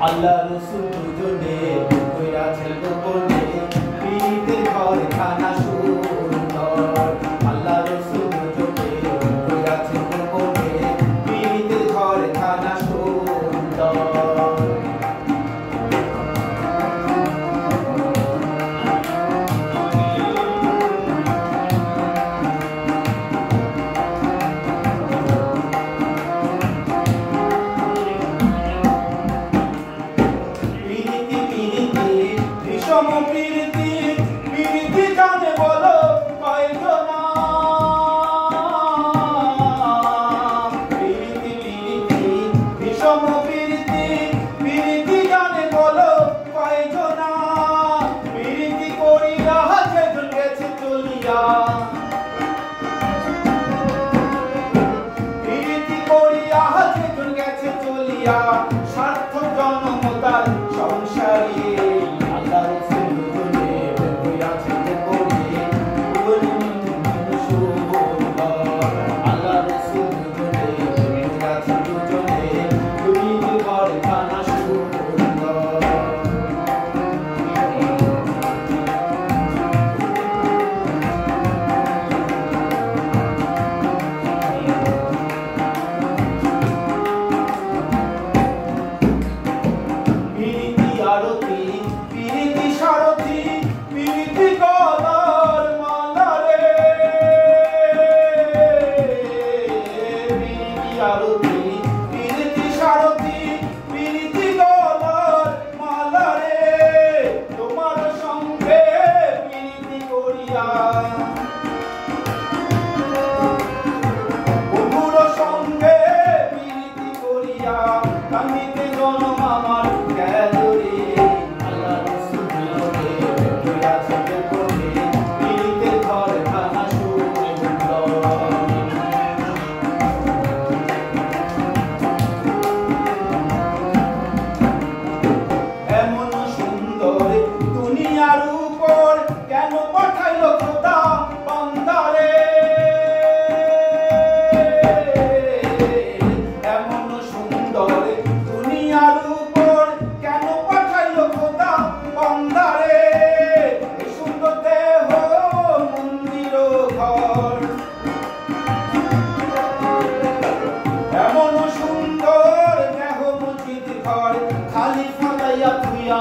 আল্লাহ রসুল দুজনে কইরাছেন গোপনে পীরিতের ঘরে খানা সুন্দর। আল্লাহ রসুল দুজনে কইরাছেন গোপনে পীরিতের ঘরে খানা সুন্দর। প্রীতি প্রীতি জানে বলো কয়জনা, প্রীতি প্রীতি বিষম প্রীতি প্রীতি জানে বলো কয়জনা, প্রীতি করিয়া যেজন গেছে চলিয়া, প্রীতি করিয়া যেজন গেছে চলিয়া, সার্থক জন্ম তার সংসারী। আল্লাহ রসুল দুজনে কইরাছেন গোপনে পীরিতের সুন্দর। আল্লাহ রসুল দুজনে কইরাছেন দুজনে পীরিতের ঘরে খানা সুন্দর। পীরিতি আরতি পীরিতি সারথি পীরিতি গলার মালা রে, পীরিতি আরতি পীরিতি সারথি পীরিতি গলার মালা রে, তোমার সঙ্গে পীরিতি করিয়া, বন্ধুর সঙ্গে পীরিতি করিয়া, কান্দিতে জনম আমার গেল রে। আল্লাহ রসুল দুজনে কইরাছেন গোপনে পীরিতের ঘরে খানা সুন্দর। এমন সুন্দর দুনিয়ার উপর কেন পাঠাইল খোদা বান্দারে, এমন সুন্দর দুনিয়ার উপর কেন পাঠাইল খোদা বান্দারে, সুন্দর দেহ মন্দির ঘর, এমন সুন্দর দেহ মসজিদ ঘর, খালি ফালাইয়া থুইয়া